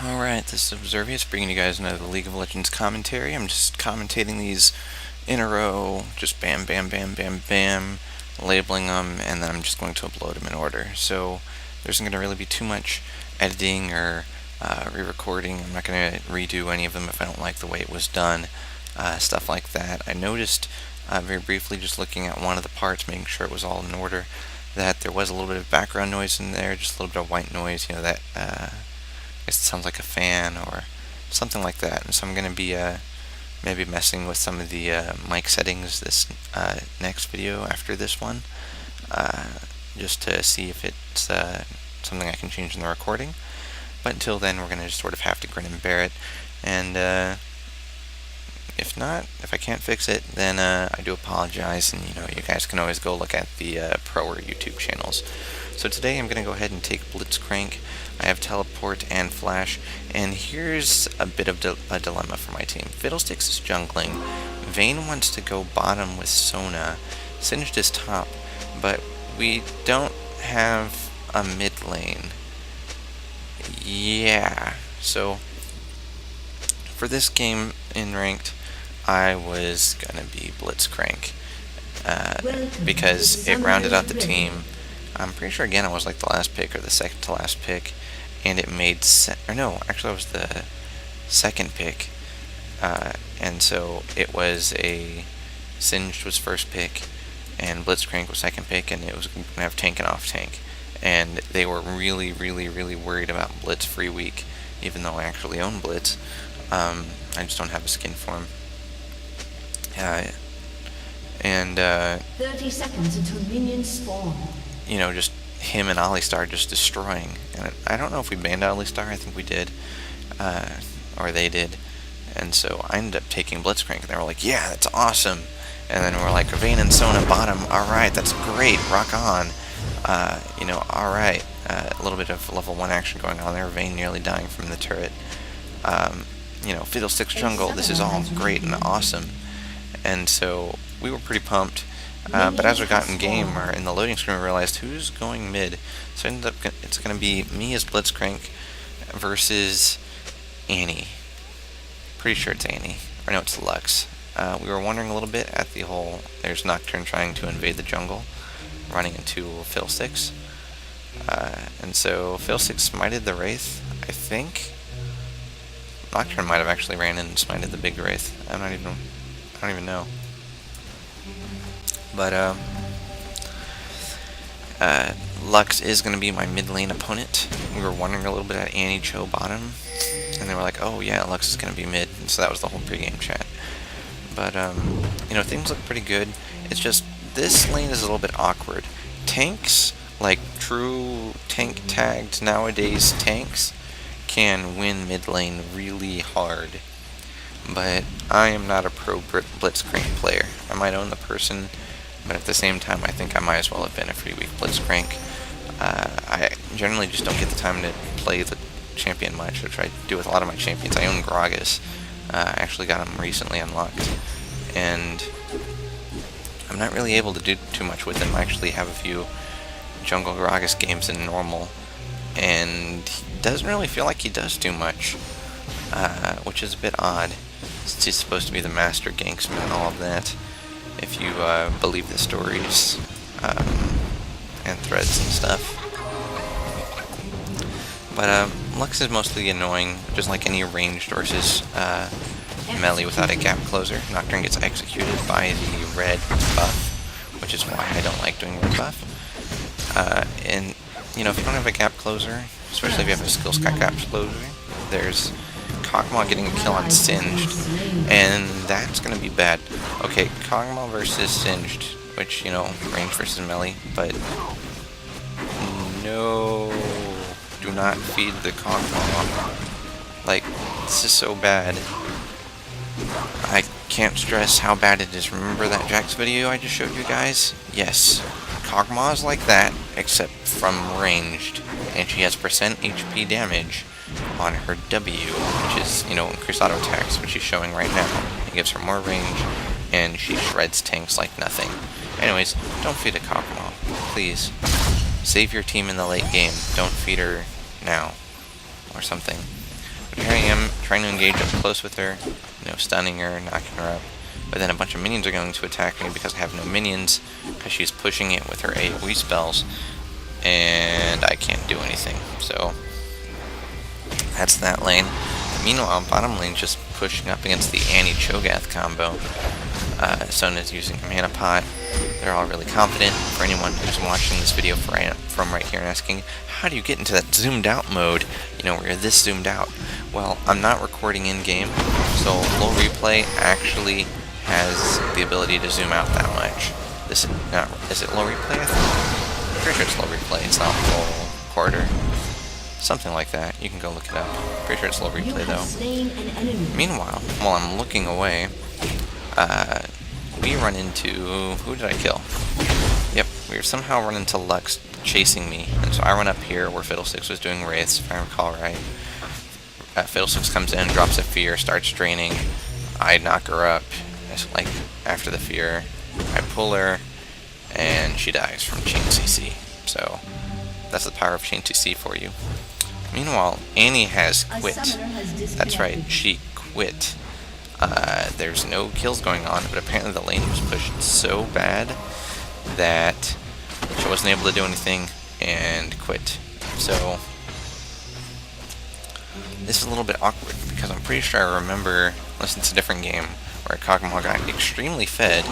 Alright, this is Observious bringing you guys another League of Legends commentary. I'm just commentating these in a row, just bam, bam, bam, bam, bam, labeling them, and then I'm just going to upload them in order. So there isn't going to really be too much editing or re-recording. I'm not going to redo any of them if I don't like the way it was done, stuff like that. I noticed very briefly, just looking at one of the parts, making sure it was all in order, that there was a little bit of background noise in there, just a little bit of white noise, that it sounds like a fan or something like that. And so I'm going to be maybe messing with some of the mic settings this next video after this one, just to see if it's something I can change in the recording. But until then, we're going to just sort of have to grin and bear it. And if not, if I can't fix it, then I do apologize. And you guys can always go look at the pro or YouTube channels. So today I'm going to go ahead and take blitzcrank. I have teleport and flash, and here's a bit of a dilemma for my team. Fiddlesticks is jungling, Vayne wants to go bottom with Sona, Singed is top, but we don't have a mid lane. Yeah, so for this game in ranked, I was gonna be blitzcrank because it rounded out the team. I'm pretty sure again I was like the last pick or the second to last pick, and it made or no, actually I was the second pick, and so it was a Singed was first pick, and blitzcrank was second pick, and it was going to have tank and off tank, and they were really, really, really worried about Blitz free week, even though I actually own Blitz. I just don't have a skin for him. 30 seconds until minions spawn. Just him and Alistar just destroying. And I don't know if we banned Alistar, I think we did, or they did. And so I ended up taking blitzcrank, and they were like, yeah, that's awesome. And then we're like, Vayne and Sona bottom, alright, that's great, rock on. Alright, a little bit of level 1 action going on there, Vayne nearly dying from the turret. Fiddlesticks jungle, this is all great and awesome. And so we were pretty pumped. But as we got in game, or in the loading screen, we realized who's going mid. So it's going to be me as blitzcrank versus Annie. Pretty sure it's Annie. Or no, it's Lux. We were wondering a little bit at the whole, there's Nocturne trying to invade the jungle, running into Fiddlesticks. And so Fiddlesticks smited the Wraith, I think. Nocturne might have actually ran in and smited the big Wraith. I don't even know. But Lux is going to be my mid lane opponent. We were wondering a little bit at Annie Cho bottom, and they were like, oh yeah, Lux is going to be mid, and so that was the whole pregame chat. But things look pretty good. It's just this lane is a little bit awkward. Tanks, like true tank tagged nowadays tanks, can win mid lane really hard. But I am not a pro blitzcrank player. I might own the person, but at the same time, I think I might as well have been a free week blitzcrank. I generally just don't get the time to play the champion much, which I do with a lot of my champions. I own Gragas. I actually got him recently unlocked, and I'm not really able to do too much with him. I actually have a few jungle Gragas games in normal, and he doesn't really feel like he does too much, which is a bit odd, since he's supposed to be the master ganksman and all of that, if you believe the stories and threads and stuff. But Lux is mostly annoying, just like any ranged versus melee without a gap closer. Nocturne gets executed by the red buff, which is why I don't like doing red buff. And if you don't have a gap closer, especially if you have a skill sky gap closer, there's Kog'Maw getting a kill on Singed, and that's going to be bad. Okay, Kog'Maw versus Singed, which, range versus melee, but no, do not feed the Kog'Maw. Like, this is so bad. I can't stress how bad it is. Remember that Jax video I just showed you guys? Yes, Kog'Maw is like that, except from ranged, and she has percent HP damage on her W, which is, increased auto attacks, which she's showing right now. It gives her more range, and she shreds tanks like nothing. Anyways, don't feed a Kog'Maw, please. Save your team in the late game. Don't feed her now, or something. But here I am trying to engage up close with her, stunning her, knocking her up. But then a bunch of minions are going to attack me because I have no minions, because she's pushing it with her AoE spells, and I can't do anything. So that's that lane. Meanwhile, bottom lane just pushing up against the Annie Cho'Gath combo. Sona's using a mana pot. They're all really confident. For anyone who's watching this video from right here and asking, how do you get into that zoomed out mode, where you're this zoomed out? Well, I'm not recording in-game, so low replay actually has the ability to zoom out that much. Is it low replay, I think? I'm pretty sure it's low replay. It's not full quarter. Something like that. You can go look it up. Pretty sure it's low replay, though. Meanwhile, while I'm looking away, we run into... who did I kill? Yep, we somehow run into Lux chasing me, and so I run up here where Fiddlesticks was doing wraiths, if I recall right. Fiddlesticks comes in, drops a fear, starts draining. I knock her up, like, after the fear. I pull her, and she dies from Chain CC. So, that's the power of Chain CC for you. Meanwhile, Annie has quit. That's right, she quit. There's no kills going on, but apparently the lane was pushed so bad that she wasn't able to do anything and quit. So this is a little bit awkward because I'm pretty sure I remember, unless it's a different game, where Kog'Maw got extremely fed.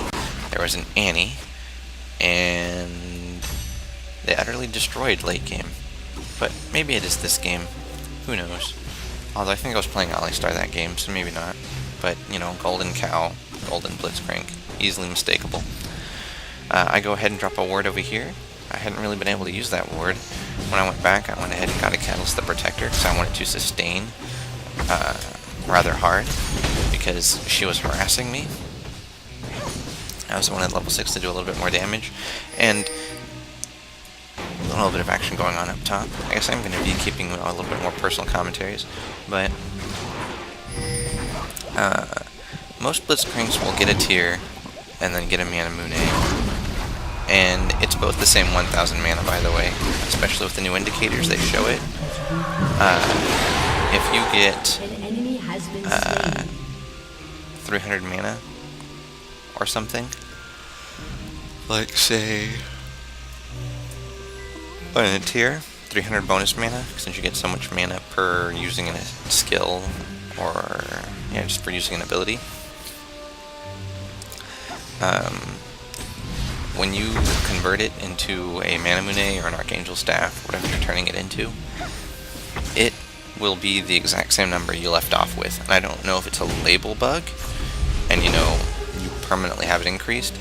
There was an Annie, and they utterly destroyed late game. But maybe it is this game. Who knows? Although I think I was playing Alistar that game, so maybe not. But, Golden Cow, Golden Blitzcrank, easily mistakable. I go ahead and drop a ward over here. I hadn't really been able to use that ward. When I went back, I went ahead and got a Catalyst the Protector, because I wanted to sustain rather hard, because she was harassing me. I also wanted level 6 to do a little bit more damage, and a little bit of action going on up top. I guess I'm going to be keeping a little bit more personal commentaries, but most Blitzcranks will get a tier and then get a Mana Moon and it's both the same 1000 mana, by the way, especially with the new indicators, they show it. If you get 300 mana or something, like say in a tier, 300 bonus mana, since you get so much mana per using a skill or just for using an ability. When you convert it into a Mana Moon or an Archangel Staff, whatever you're turning it into, it will be the exact same number you left off with. And I don't know if it's a label bug, and you permanently have it increased,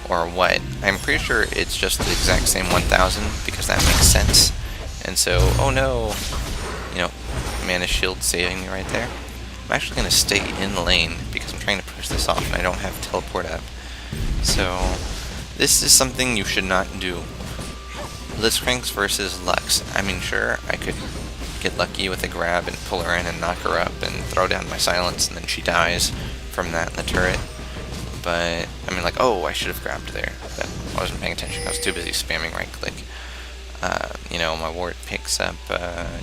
or what. I'm pretty sure it's just the exact same 1000, because that makes sense. And so, oh no, Mana Shield saving me right there. I'm actually going to stay in the lane, because I'm trying to push this off, and I don't have teleport up. So, this is something you should not do. Blitzcranks versus Lux. I mean, sure, I could get lucky with a grab and pull her in and knock her up and throw down my silence, and then she dies from that in the turret. But, I mean, like, oh, I should have grabbed there. But I wasn't paying attention. I was too busy spamming right click. My ward picks up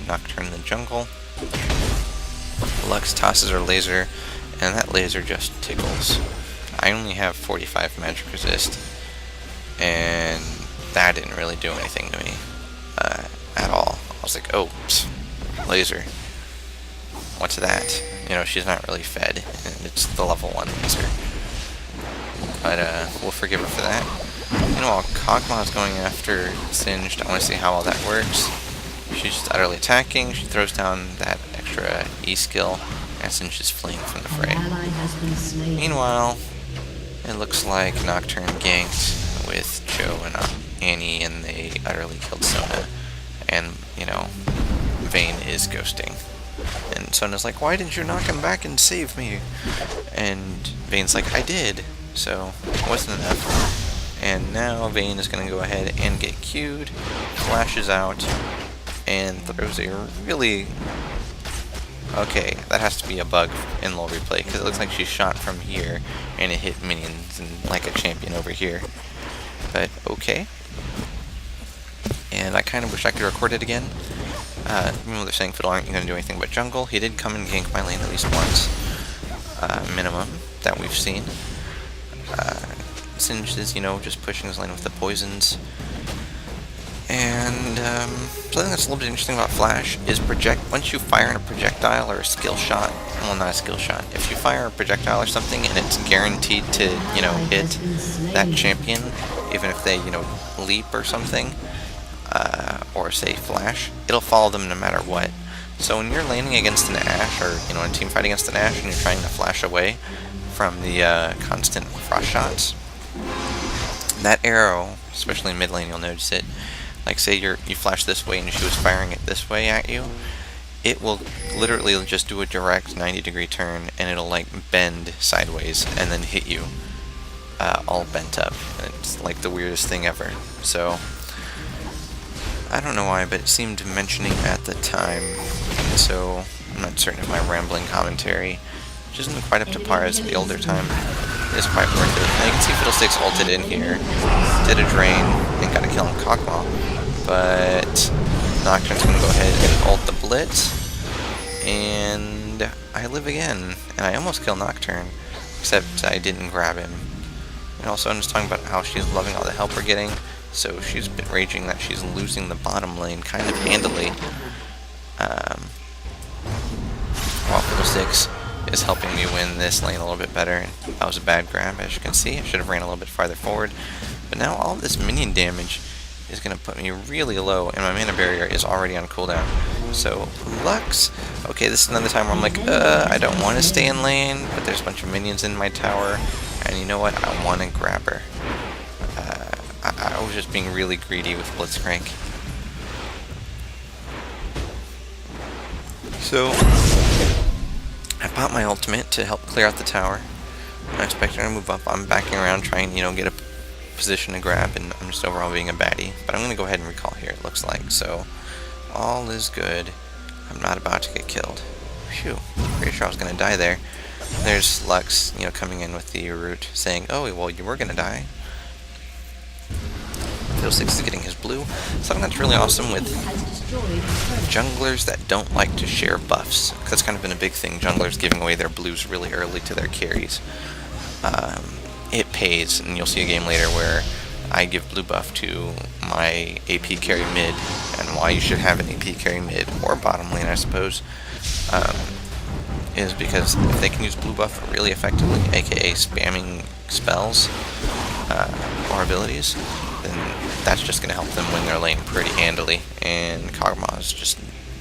Nocturne in the jungle. Lux tosses her laser, and that laser just tickles. I only have 45 magic resist, and that didn't really do anything to me at all. I was like, oh, laser. What's that? She's not really fed, and it's the level 1 laser. But we'll forgive her for that. While Kog'Maw is going after Singed, I want to see how all that works. She's just utterly attacking. She throws down that extra E skill, and Singed is fleeing from the fray. Meanwhile, it looks like Nocturne ganked with Cho and Annie, and they utterly killed Sona. And, Vayne is ghosting. And Sona's like, why didn't you knock him back and save me? And Vayne's like, I did. So, it wasn't enough. And now Vayne is going to go ahead and get Q'd, flashes out, and throws a really... Okay, that has to be a bug in low replay, because it looks like she shot from here, and it hit minions and like a champion over here. But, okay. And I kind of wish I could record it again, Even though they're saying Fiddle aren't going to do anything but jungle, he did come and gank my lane at least once, minimum, that we've seen. Singed is, just pushing his lane with the poisons. And something that's a little bit interesting about Flash is once you fire in a projectile or a skill shot, well, not a skill shot, if you fire a projectile or something and it's guaranteed to, hit that champion, even if they, leap or something, or say Flash, it'll follow them no matter what. So when you're laning against an Ashe, or, in a team fight against an Ashe and you're trying to flash away from the constant frost shots, that arrow, especially in mid lane, you'll notice it. Like, say you flash this way and she was firing it this way at you, it will literally just do a direct 90-degree turn, and it'll, like, bend sideways and then hit you all bent up. And it's, like, the weirdest thing ever. So, I don't know why, but it seemed mentioning at the time, so I'm not certain of my rambling commentary, which isn't quite up to par as the older time. Is quite worth it. Now you can see Fiddlesticks ulted in here, did a drain, and got a kill on Kog'Maw, but Nocturne's going to go ahead and ult the Blitz, and I live again, and I almost kill Nocturne, except I didn't grab him. And also I'm just talking about how she's loving all the help we're getting, so she's been raging that she's losing the bottom lane kind of handily, while Fiddlesticks is helping me win this lane a little bit better. That was a bad grab, as you can see. I should have ran a little bit farther forward. But now all of this minion damage is going to put me really low, and my mana barrier is already on cooldown. So, Lux, okay, this is another time where I'm like, I don't want to stay in lane, but there's a bunch of minions in my tower, and you know what, I want to grab her. I was just being really greedy with blitzcrank. So, I popped my ultimate to help clear out the tower. I'm expecting her to move up. I'm backing around trying, get a position to grab, and I'm just overall being a baddie. But I'm going to go ahead and recall here, it looks like. So, all is good. I'm not about to get killed. Phew, pretty sure I was going to die there. There's Lux, coming in with the root, saying, oh, well, you were going to die. Fiddlesticks is getting his blue. Something that's really awesome with junglers that don't like to share buffs. That's kind of been a big thing, junglers giving away their blues really early to their carries. It pays, and you'll see a game later where I give blue buff to my AP carry mid, and why you should have an AP carry mid, or bottom lane I suppose, is because if they can use blue buff really effectively, aka spamming spells or abilities, then that's just going to help them win their lane pretty handily. And Kog'Maw is just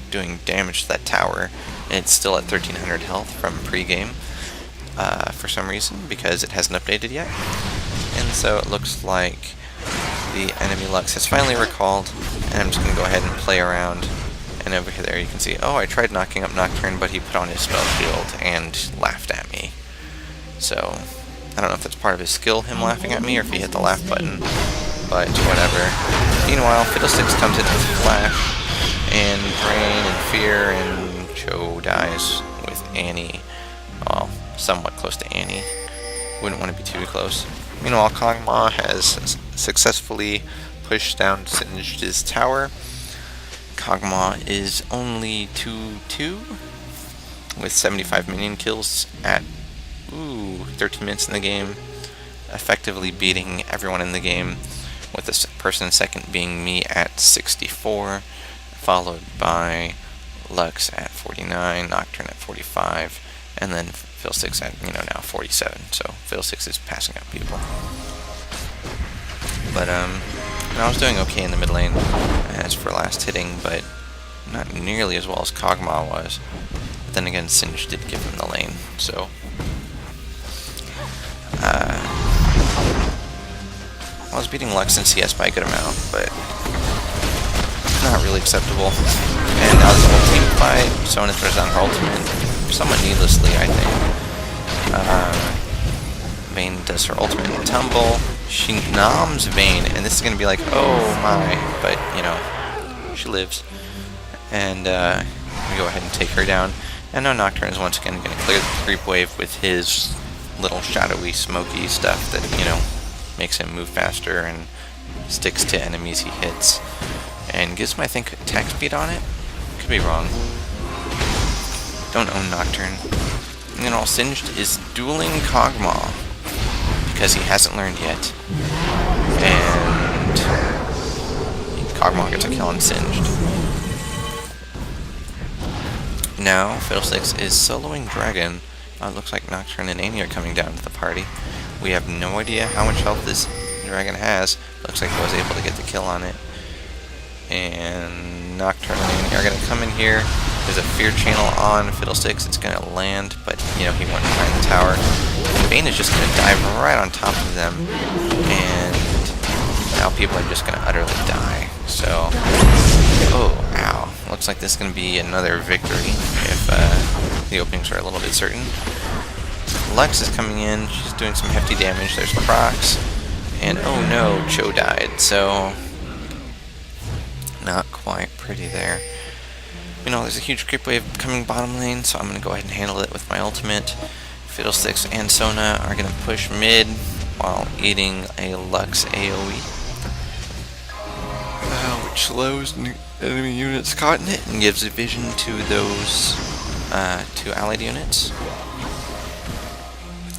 doing damage to that tower, and it's still at 1300 health from pre-game for some reason, because it hasn't updated yet. And so it looks like the enemy Lux has finally recalled, and I'm just going to go ahead and play around. And over there you can see, oh, I tried knocking up Nocturne, but he put on his spell shield and laughed at me. So, I don't know if that's part of his skill, him laughing at me, or if he hit the laugh button, but whatever. Meanwhile, Fiddlesticks comes in with Flash, and Drain, and Fear, and Cho dies with Annie. Well, somewhat close to Annie. Wouldn't want to be too close. Meanwhile, Kog'Maw has successfully pushed down Singed's tower. Kog'Maw is only 2-2 with 75 minion kills at 13 minutes in the game, effectively beating everyone in the game, with the person second being me at 64, followed by Lux at 49, Nocturne at 45, and then Fiddlesticks at, now 47. So Fiddlesticks is passing out people. But I was doing okay in the mid lane as for last hitting, but not nearly as well as Kog'Maw was. But then again, Singed did give him the lane, so I was beating Lux in CS by a good amount, but not really acceptable. And now this whole team fight, Sona throws down her ultimate, somewhat needlessly, I think. Vayne does her ultimate and tumble. She noms Vayne, and this is going to be like, oh my, but, she lives. And we go ahead and take her down. And now Nocturne is once again going to clear the creep wave with his little shadowy, smoky stuff that, makes him move faster and sticks to enemies he hits. And gives him, I think, attack speed on it, be wrong. Don't own Nocturne. And then all Singed is dueling Kog'Maw, because he hasn't learned yet. And Kog'Maw gets a kill on Singed. Now, Fiddlesticks is soloing Dragon. It looks like Nocturne and Amy are coming down to the party. We have no idea how much health this Dragon has. Looks like he was able to get the kill on it. And Nocturne and Amy are going to come in here. There's a Fear Channel on Fiddlesticks. It's going to land, but, you know, he went behind the tower. Vayne is just going to dive right on top of them. And now people are just going to utterly die. So, oh, ow. Looks like this is going to be another victory if the openings are a little bit certain. Lux is coming in. She's doing some hefty damage. There's procs. And oh no, Cho died. So, not quite pretty there. You know, there's a huge creep wave coming bottom lane, so I'm going to go ahead and handle it with my ultimate. Fiddlesticks and Sona are going to push mid while eating a Lux AoE. Which slows enemy units caught in it and gives a vision to those two allied units.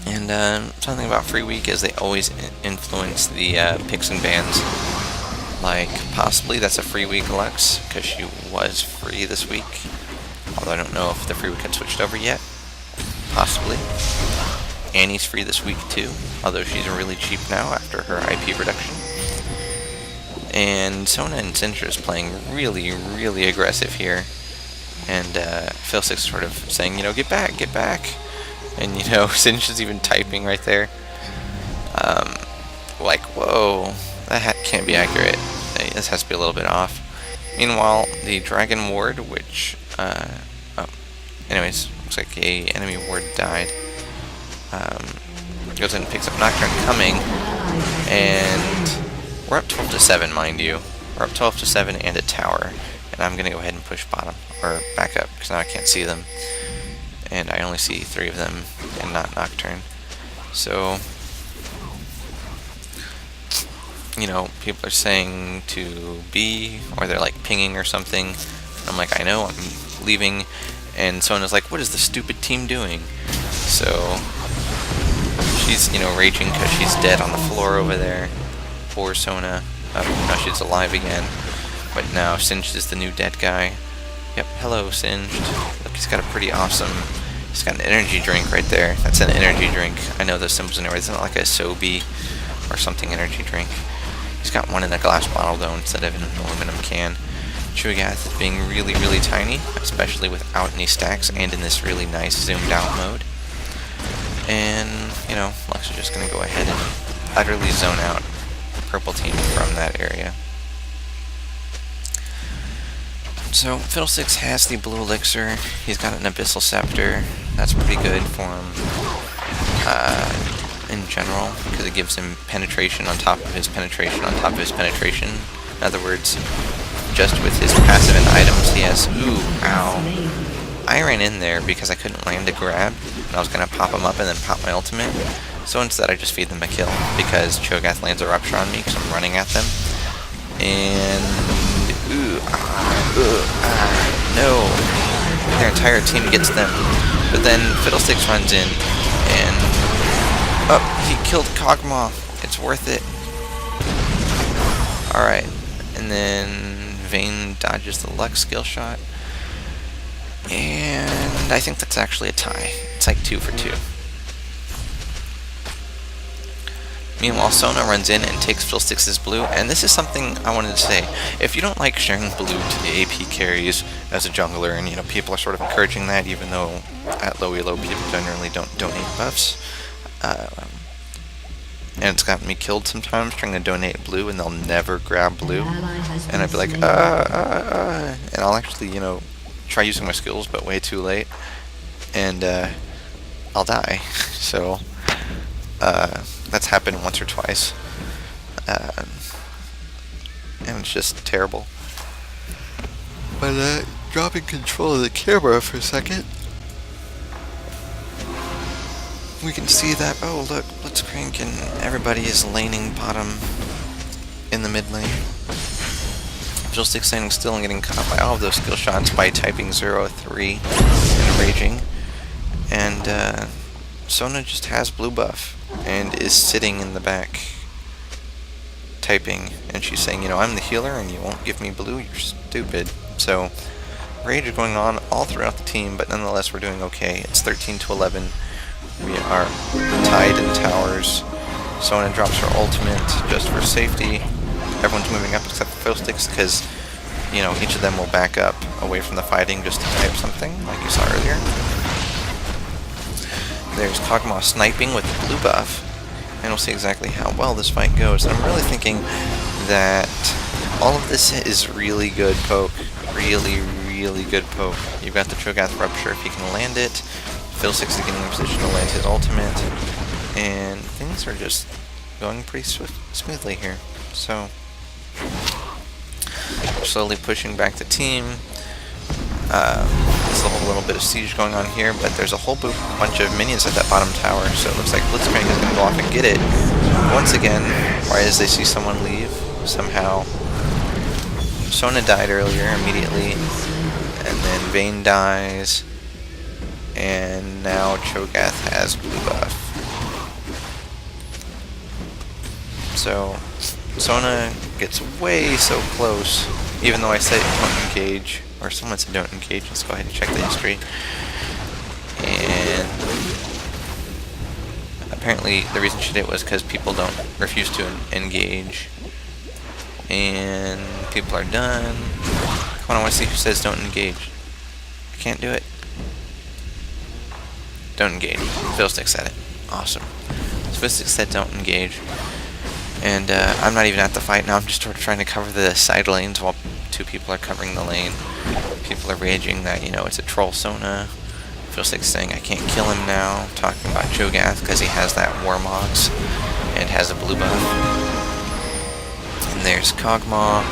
And something about Free Week is they always influence the picks and bans. Like, possibly that's a Free Week Lux, because she was free this week. Although I don't know if the Free Week had switched over yet. Possibly. Annie's free this week too, although she's really cheap now after her IP reduction. And Sona and Sindra is playing really, really aggressive here. And Fiddlesticks sort of saying, you know, get back, get back. And, you know, Sindra's even typing right there. Like, whoa, that can't be accurate. This has to be a little bit off. Meanwhile, the Dragon Ward, which, anyways, looks like a enemy ward died. Goes in and picks up Nocturne coming, and we're up 12 to 7, mind you. We're up 12 to 7 and a tower, and I'm gonna go ahead and push bottom, or back up, because now I can't see them. And I only see 3 of them, and not Nocturne. So, you know, people are saying to B, or they're like pinging or something. I'm like, I know, I'm leaving. And Sona's like, what is the stupid team doing? So, she's, you know, raging because she's dead on the floor over there. Poor Sona. Now she's alive again. But now Singed is the new dead guy. Yep, hello Singed. Look, he's got a pretty awesome... He's got an energy drink right there. That's an energy drink. I know those symbols in there. It's not like a Sobe or something energy drink. He's got one in a glass bottle though instead of in an aluminum can. Cho'Gath is being really, really tiny, especially without any stacks and in this really nice zoomed out mode. And, you know, Lux is just going to go ahead and utterly zone out purple team from that area. So, Fiddlesticks has the blue elixir. He's got an Abyssal Scepter. That's pretty good for him in general, because it gives him penetration on top of his penetration on top of his penetration. In other words, just with his passive and items, he has... Ooh, ow. I ran in there because I couldn't land a grab, and I was going to pop him up and then pop my ultimate. So instead I just feed them a kill, because Cho'Gath lands a Rupture on me, because I'm running at them. And... Ooh, no. Their entire team gets them. But then Fiddlesticks runs in, and... Oh, he killed Kog'Maw. It's worth it. Alright. And then Vayne dodges the Lux skill shot. And I think that's actually a tie. It's like 2 for 2. Meanwhile, Sona runs in and takes Fiddlesticks' blue, and this is something I wanted to say. If you don't like sharing blue to the AP carries as a jungler, and you know people are sort of encouraging that, even though at low elo people generally don't donate buffs, and it's gotten me killed sometimes trying to donate blue, and they'll never grab blue, and I'd be like, and I'll actually, you know, try using my skills, but way too late, and I'll die. So. That's happened once or twice, and it's just terrible. But dropping control of the camera for a second, we can see that, oh look, blitzcrank and everybody is laning bottom in the mid lane. Fiddlestick standing still and getting caught by all of those skill shots by typing 0-3 and raging. And Sona just has blue buff and is sitting in the back typing, and she's saying, you know, I'm the healer and you won't give me blue, you're stupid. So rage is going on all throughout the team, but nonetheless we're doing okay. It's 13-11. We are tied in towers. Sona drops her ultimate just for safety. Everyone's moving up except for Fiddlesticks because, you know, each of them will back up away from the fighting just to type something, like you saw earlier. There's Kog'Maw sniping with the blue buff, and we'll see exactly how well this fight goes. And I'm really thinking that all of this is really good poke. Really good poke. You've got the Cho'Gath Rupture if you can land it. Fiddlesticks is getting in position to land his ultimate. And things are just going pretty smoothly here. So, we're slowly pushing back the team. There's a whole little bit of siege going on here, but there's a whole bunch of minions at that bottom tower, so it looks like blitzcrank is going to go off and get it. Once again, right as they see someone leave, somehow Sona died earlier immediately, and then Vayne dies, and now Cho'Gath has blue buff. So Sona gets way so close, even though I said don't engage, or someone said don't engage. Let's go ahead and check the history. And apparently the reason she did it was because people don't refuse to engage. And people are done. Come on, I want to see who says don't engage. I can't do it. Don't engage. Fiddlestick said it. Awesome. Fiddlestick said don't engage. And I'm not even at the fight now. I'm just sort of trying to cover the side lanes while two people are covering the lane. People are raging that, you know, it's a troll Sona. Fiddlestick's saying I can't kill him now. Talking about Cho'Gath because he has that Warmogs and has a blue buff. And there's Kog'Maw.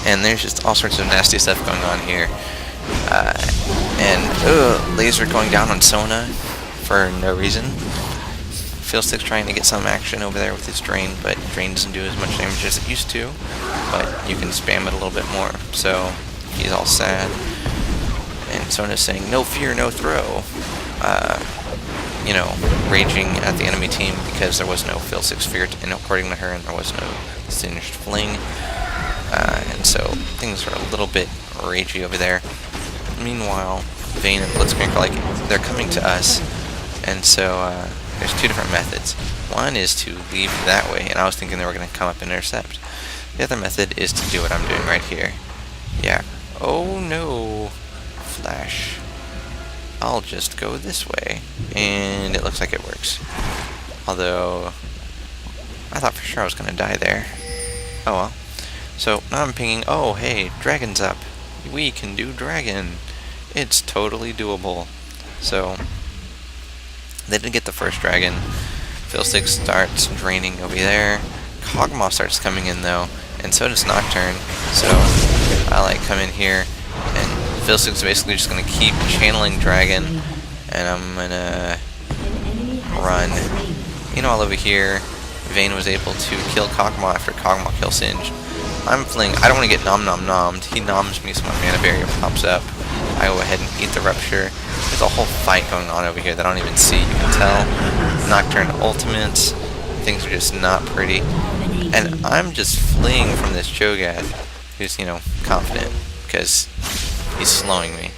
And there's just all sorts of nasty stuff going on here. Laser going down on Sona for no reason. Fiddlestick's trying to get some action over there with his Drain, but Drain doesn't do as much damage as it used to. But you can spam it a little bit more, so he's all sad. And Sona's saying, no fear, no throw. You know, raging at the enemy team because there was no Fiddlestick's fear, and according to her, and there was no Singed Fling. And so things are a little bit ragey over there. Meanwhile, Vayne and blitzcrank are like, they're coming to us, and so there's two different methods. One is to leave that way, and I was thinking they were going to come up and intercept. The other method is to do what I'm doing right here. Yeah. Oh no. Flash. I'll just go this way. And it looks like it works. Although, I thought for sure I was going to die there. Oh well. So, now I'm pinging, oh hey, dragon's up. We can do dragon. It's totally doable. So, they did get the first dragon. Fiddlestick starts draining over there. Kog'Maw starts coming in though, and so does Nocturne. So I like come in here, and Fiddlestick's basically just gonna keep channeling dragon, and I'm gonna run. Meanwhile over here, Vayne was able to kill Kog'Maw after Kog'Maw kill Singed. I'm fleeing. I don't want to get nommed. He noms me, so my mana barrier pops up. I go ahead and eat the Rupture. There's a whole fight going on over here that I don't even see. You can tell. Nocturne ultimates. Things are just not pretty. And I'm just fleeing from this Cho'Gath, who's, you know, confident, because he's slowing me.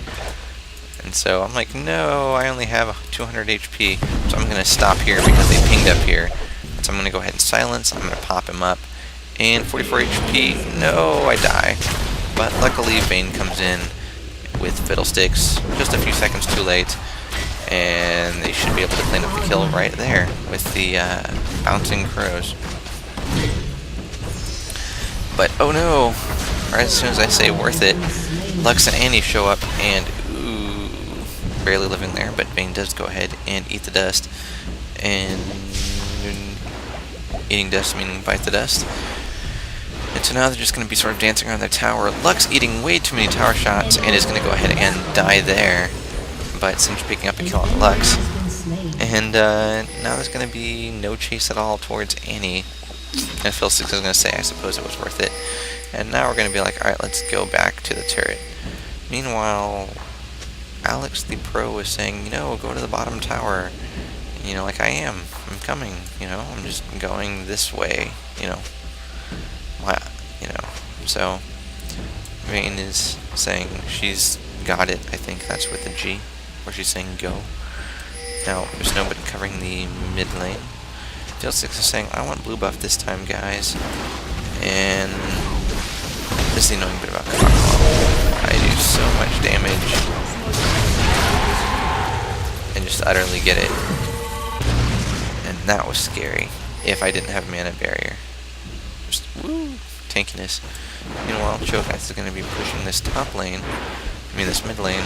And so I'm like, no, I only have 200 HP, so I'm going to stop here because they pinged up here. So I'm going to go ahead and silence. I'm going to pop him up. And 44 HP. No, I die. But luckily, Vayne comes in with Fiddlesticks just a few seconds too late, and they should be able to clean up the kill right there with the bouncing crows. But oh no, right as soon as I say worth it, Lux and Annie show up, and ooh, barely living there, but Vayne does go ahead and eat the dust, and eating dust meaning bite the dust. And so now they're just going to be sort of dancing around their tower. Lux eating way too many tower shots and is going to go ahead and die there. But Singed picking up a kill on Lux. And now there's going to be no chase at all towards Annie. And Fiddlesticks is going to say, I suppose it was worth it. And now we're going to be like, alright, let's go back to the turret. Meanwhile, Alex the Pro is saying, go to the bottom tower. Like I am. I'm coming, I'm just going this way, Why, So, Vayne is saying she's got it, I think that's with the G, where she's saying go. Now, there's nobody covering the mid lane. Fiddlesticks is saying, I want blue buff this time, guys. And this is the annoying bit about Cottonmouth. I do so much damage and just utterly get it. And that was scary if I didn't have mana barrier. Just woo, tankiness. Meanwhile, Cho'Gath is going to be pushing this top lane, this mid lane,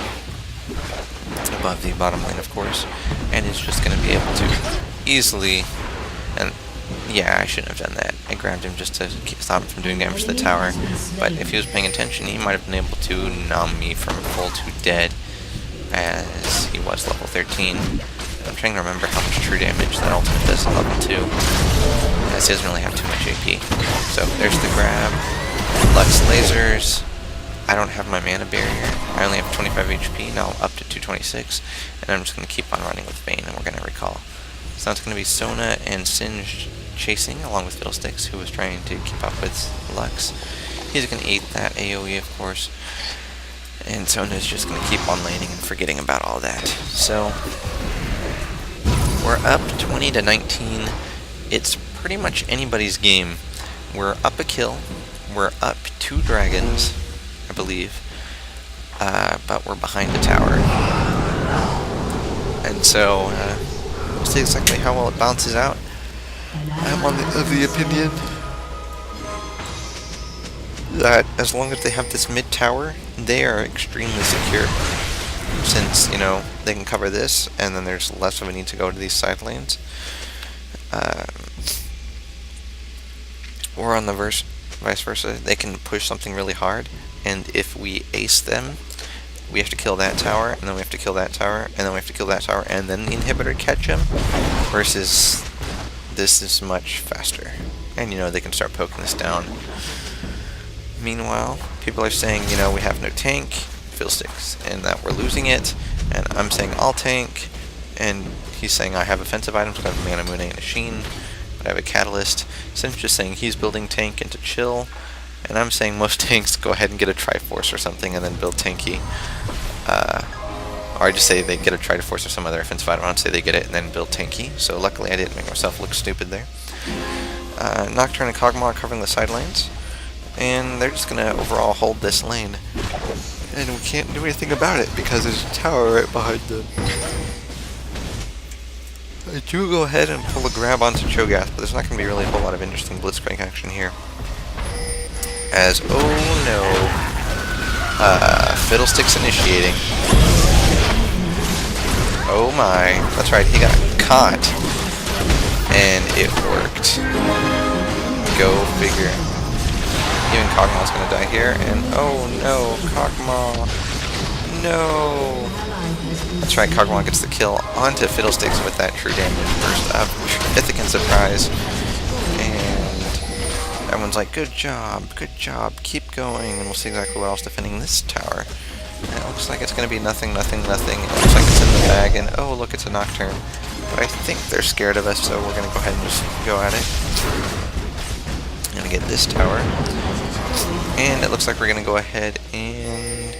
above the bottom lane, of course, and is just going to be able to easily, and yeah, I shouldn't have done that. I grabbed him just to stop him from doing damage to the tower, but if he was paying attention, he might have been able to numb me from full to dead, as he was level 13. I'm trying to remember how much true damage that ultimate does at level 2, as he doesn't really have too much AP. So there's the grab. Lux lasers. I don't have my mana barrier. I only have 25 HP, now I'm up to 226, and I'm just going to keep on running with Vayne, and we're going to recall. So it's going to be Sona and Singe chasing, along with Fiddlesticks, who was trying to keep up with Lux. He's going to eat that AoE, of course, and Sona's just going to keep on laning and forgetting about all that. So, we're up 20-19. It's pretty much anybody's game. We're up a kill. We're up 2 dragons, I believe, but we're behind the tower. And so, we'll see exactly how well it bounces out. I'm of the opinion that as long as they have this mid tower, they are extremely secure. Since, they can cover this, and then there's less of a need to go to these side lanes. Or on the vice versa, they can push something really hard, and if we ace them, we have to kill that tower, and then we have to kill that tower, and then we have to kill that tower, and then the inhibitor catch him, versus this is much faster. And, they can start poking this down. Meanwhile, people are saying, we have no tank, Fiddlesticks, and that we're losing it, and I'm saying I'll tank, and he's saying I have offensive items, but I have a Mana Moon and a Sheen, but I have a Catalyst. Since just saying he's building tank and to chill, and I'm saying most tanks go ahead and get a Triforce or something and then build tanky. Or I just say they get a Triforce or some other offensive item, I don't say they get it and then build tanky, so luckily I didn't make myself look stupid there. Nocturne and Kog'Maw are covering the side lanes, and they're just going to overall hold this lane. And we can't do anything about it because there's a tower right behind them. I do go ahead and pull a grab onto Cho'Gath, but there's not going to be really a whole lot of interesting blitzcrank action here. As, oh no, Fiddlesticks initiating. Oh my, that's right, he got caught. And it worked. Go figure. Even Kog'Maw's gonna die here, and oh no, Kog'Maw. No! That's right, Kog'Maw gets the kill onto Fiddlesticks with that true damage burst up. Mythic surprise. And everyone's like, good job, keep going, and we'll see exactly what else defending this tower. And it looks like it's gonna be nothing, nothing, nothing. It looks like it's in the bag, and oh look, it's a Nocturne. But I think they're scared of us, so we're gonna go ahead and just go at it. I'm gonna get this tower. And it looks like we're going to go ahead and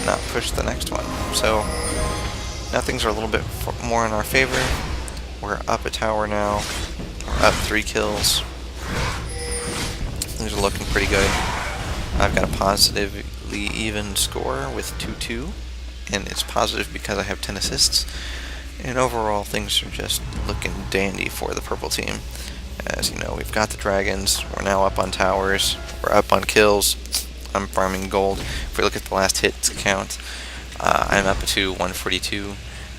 not push the next one. So, now things are a little bit more in our favor. We're up a tower now. We're up 3 kills. Things are looking pretty good. I've got a positively even score with 2-2. And it's positive because I have 10 assists. And overall, things are just looking dandy for the purple team. As you know, we've got the dragons, we're now up on towers, we're up on kills, I'm farming gold. If we look at the last hits count, I'm up to 142,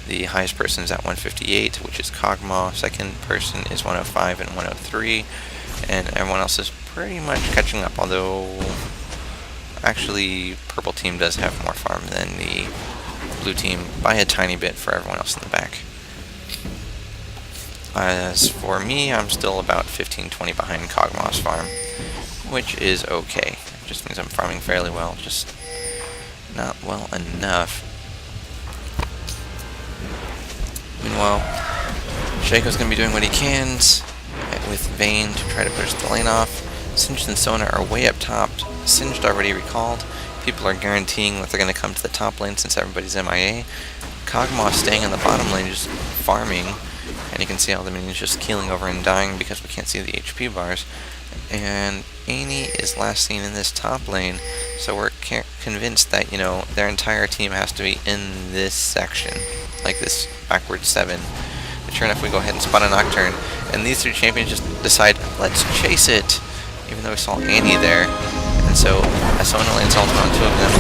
the highest person is at 158, which is Kog'Maw, second person is 105 and 103, and everyone else is pretty much catching up, although actually purple team does have more farm than the blue team by a tiny bit for everyone else in the back. As for me, I'm still about 15-20 behind Kog'Maw's farm, which is okay. It just means I'm farming fairly well, just not well enough. Meanwhile, Shaco's going to be doing what he can with Vayne to try to push the lane off. Singed and Sona are way up top. Singed already recalled. People are guaranteeing that they're going to come to the top lane since everybody's MIA. Kog'Maw staying in the bottom lane, just farming. And you can see all the minions just keeling over and dying because we can't see the HP bars. And Annie is last seen in this top lane, so we're convinced that, you know, their entire team has to be in this section, like this backward 7. But sure enough, we go ahead and spot a Nocturne, and these three champions just decide, let's chase it, even though we saw Annie there. And so, as Sona lands ultimate on 2 of them,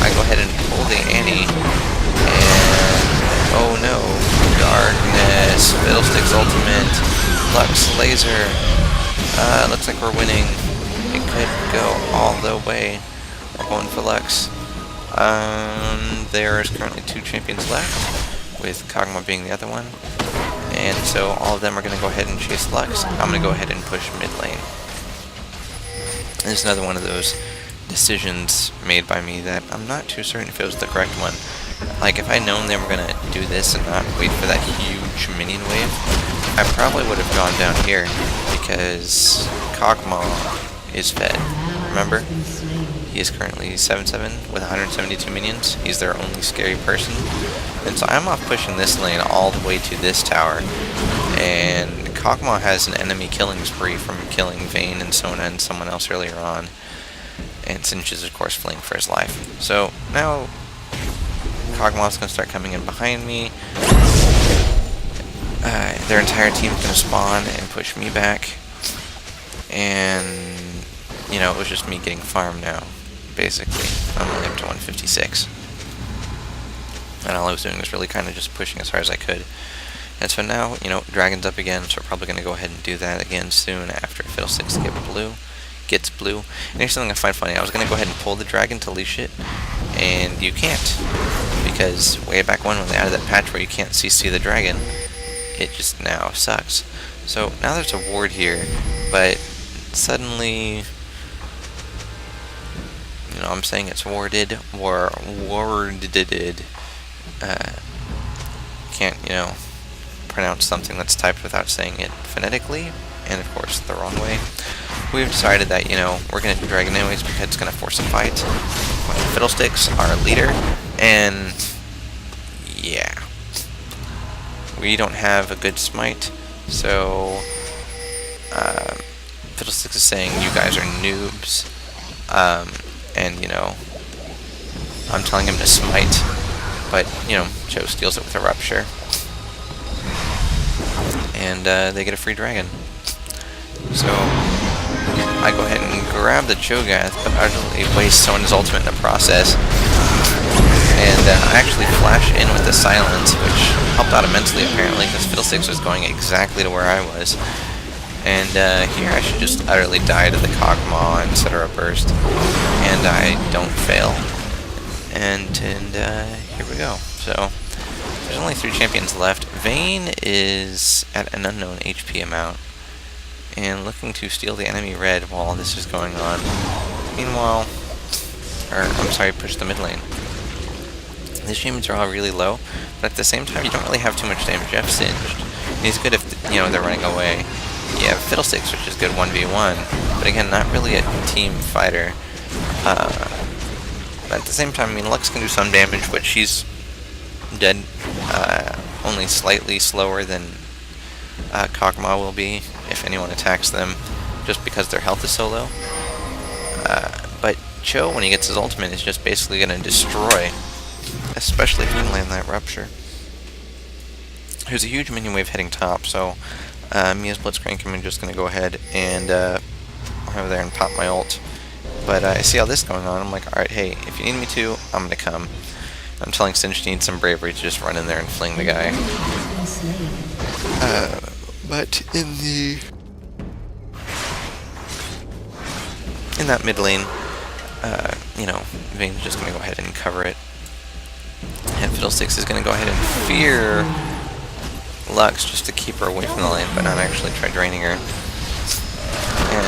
I go ahead and pull the Annie, and oh no, darkness, Fiddlestick's ultimate, Lux laser. Looks like we're winning. It could go all the way. We're going for Lux. There is currently 2 champions left, with Kog'Maw being the other one. And so all of them are going to go ahead and chase Lux. I'm going to go ahead and push mid lane. This is another one of those decisions made by me that I'm not too certain if it was the correct one. Like, if I'd known they were going to do this and not wait for that huge minion wave, I probably would have gone down here, because Kog'Maw is fed. Remember? He is currently 7-7 with 172 minions. He's their only scary person. And so I'm off pushing this lane all the way to this tower. And Kog'Maw has an enemy killing spree from killing Vayne and Sona and someone else earlier on. And Sinch is, of course, fleeing for his life. So now Kog'Maw's going to start coming in behind me. Their entire team's going to spawn and push me back. And, you know, it was just me getting farm now, basically. I'm only up to 156. And all I was doing was really kind of just pushing as hard as I could. And so now, you know, Dragon's up again, so we're probably going to go ahead and do that again soon after Fiddlesticks gets blue. And here's something I find funny. I was going to go ahead and pull the Dragon to leash it, and you can't. Because way back when they added that patch where you can't CC the Dragon, it just now sucks. So now there's a ward here, but suddenly, you know, I'm saying it's warded, warded. Can't, you know, pronounce something that's typed without saying it phonetically, and of course the wrong way. We've decided that, you know, we're going to do Dragon anyways because it's going to force a fight. Fiddlesticks, our leader, and yeah. We don't have a good smite, so Fiddlesticks is saying you guys are noobs, and, you know, I'm telling him to smite, but, you know, Cho steals it with a rupture, and they get a free dragon. So I go ahead and grab the Cho'Gath, but utterly waste Sona's ultimate in the process. And I actually flash in with the silence, which helped out immensely apparently, because Fiddlesticks was going exactly to where I was. And here I should just utterly die to the Kog'Maw and set her a burst. And I don't fail. And here we go. So there's only 3 champions left. Vayne is at an unknown HP amount, and looking to steal the enemy red while this is going on. Meanwhile, push the mid lane. These champions are all really low, but at the same time, you don't really have too much damage. You have Singed. He's good if, you know, they're running away. You have Fiddlesticks, which is good 1v1, but again, not really a team fighter. But at the same time, I mean, Lux can do some damage, but she's dead, only slightly slower than Kog'Maw will be if anyone attacks them, just because their health is so low. But Cho, when he gets his ultimate, is just basically going to destroy, especially if he can land that rupture. There's a huge minion wave heading top, so me as blitzcrank, I'm just going to go ahead and over there and pop my ult. But I see all this going on, I'm like, alright, hey, if you need me to, I'm going to come. I'm telling Sinch needs some bravery to just run in there and fling the guy. But in that mid lane, you know, Vayne's just going to go ahead and cover it. And Fiddlesticks is going to go ahead and fear Lux just to keep her away from the lane, but not actually try draining her. And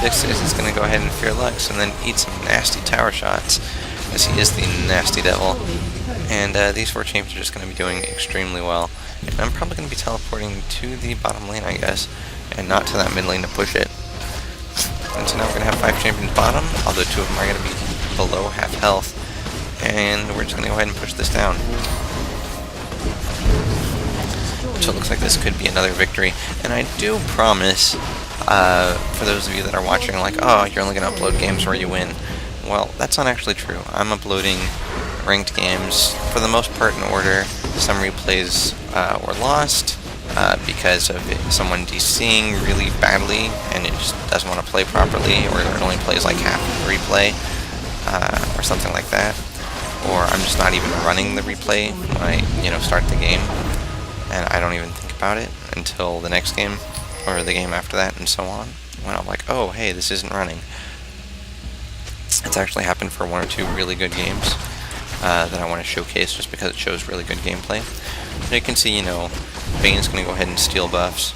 Vixis is going to go ahead and fear Lux and then eat some nasty tower shots, as he is the nasty devil. And these 4 champions are just going to be doing extremely well. And I'm probably going to be teleporting to the bottom lane, I guess, and not to that mid lane to push it. And so now we're going to have 5 champions bottom, although 2 of them are going to be below half health. And we're just going to go ahead and push this down. So it looks like this could be another victory. And I do promise, for those of you that are watching, like, oh, you're only going to upload games where you win. Well, that's not actually true. I'm uploading ranked games, for the most part, in order. Some replays were lost because of someone DCing really badly and it just doesn't want to play properly, or it only plays like half of the replay, or something like that. Or I'm just not even running the replay when I, start the game, and I don't even think about it until the next game, or the game after that, and so on, when I'm like, oh, hey, this isn't running. It's actually happened for 1 or 2 really good games that I want to showcase just because it shows really good gameplay. So you can see, Vayne's going to go ahead and steal buffs.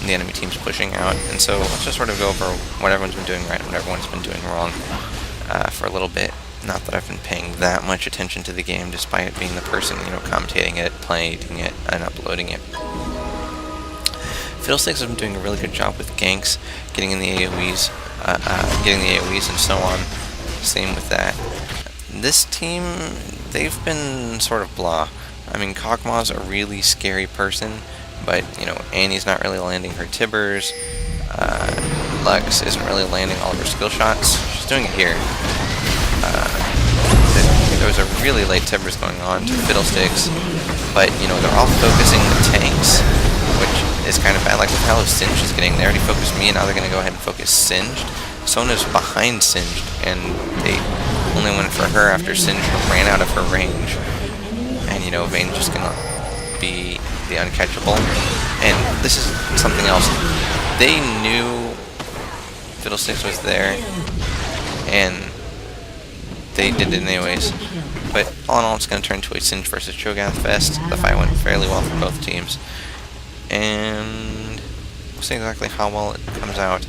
The enemy team's pushing out, and so let's just sort of go over what everyone's been doing right and what everyone's been doing wrong for a little bit. Not that I've been paying that much attention to the game, despite it being the person, commentating it, playing it, and uploading it. Fiddlesticks has been doing a really good job with ganks, getting in the AoEs, and so on. Same with that. This team, they've been sort of blah. I mean, Kog'Maw's a really scary person, but, Annie's not really landing her tibbers. Lux isn't really landing all of her skill shots. She's doing it here. There was a really late tibbers going on to Fiddlesticks, but, they're all focusing the tanks, which is kind of bad. Like, look how Singed is getting there. They already focused me, and now they're going to go ahead and focus Singed. Sona's behind Singed, and they only went for her after Singed ran out of her range. And, Vayne's just going to be the uncatchable. And this is something else. They knew Fiddlesticks was there, and they did it anyways. But all in all, it's going to turn into a Singed versus Cho'Gath fest. The fight went fairly well for both teams. And we'll see exactly how well it comes out.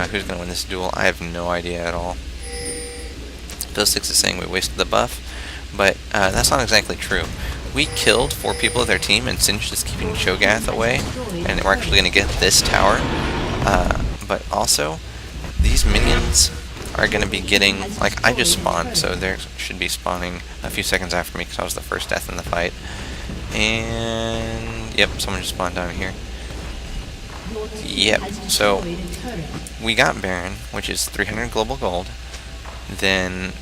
Who's going to win this duel? I have no idea at all. Fiddlesticks is saying we wasted the buff, but that's not exactly true. We killed 4 people of their team, and Singed is keeping Cho'Gath away, and we're actually going to get this tower. But also, these minions are going to be getting, like, I just spawned, so they should be spawning a few seconds after me because I was the first death in the fight. And, yep, someone just spawned down here. Yep, so we got Baron, which is 300 global gold. Then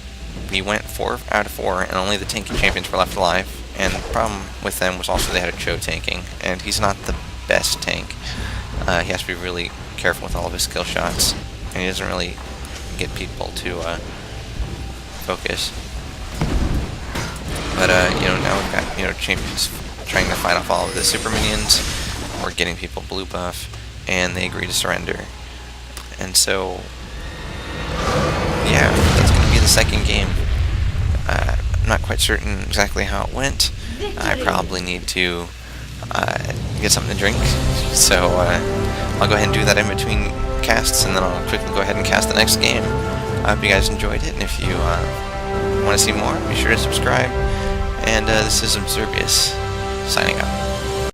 we went 4 out of 4, and only the tanky champions were left alive. And the problem with them was also they had a Cho tanking, and he's not the best tank. He has to be really careful with all of his skill shots, and he doesn't really get people to focus. But now we've got champions trying to fight off all of the super minions. We're getting people blue buff, and they agree to surrender. And so, yeah, that's going to be the second game. I'm not quite certain exactly how it went. I probably need to get something to drink, so I'll go ahead and do that in between casts, and then I'll quickly go ahead and cast the next game. I hope you guys enjoyed it, and if you want to see more, be sure to subscribe. And this is Observious, signing up.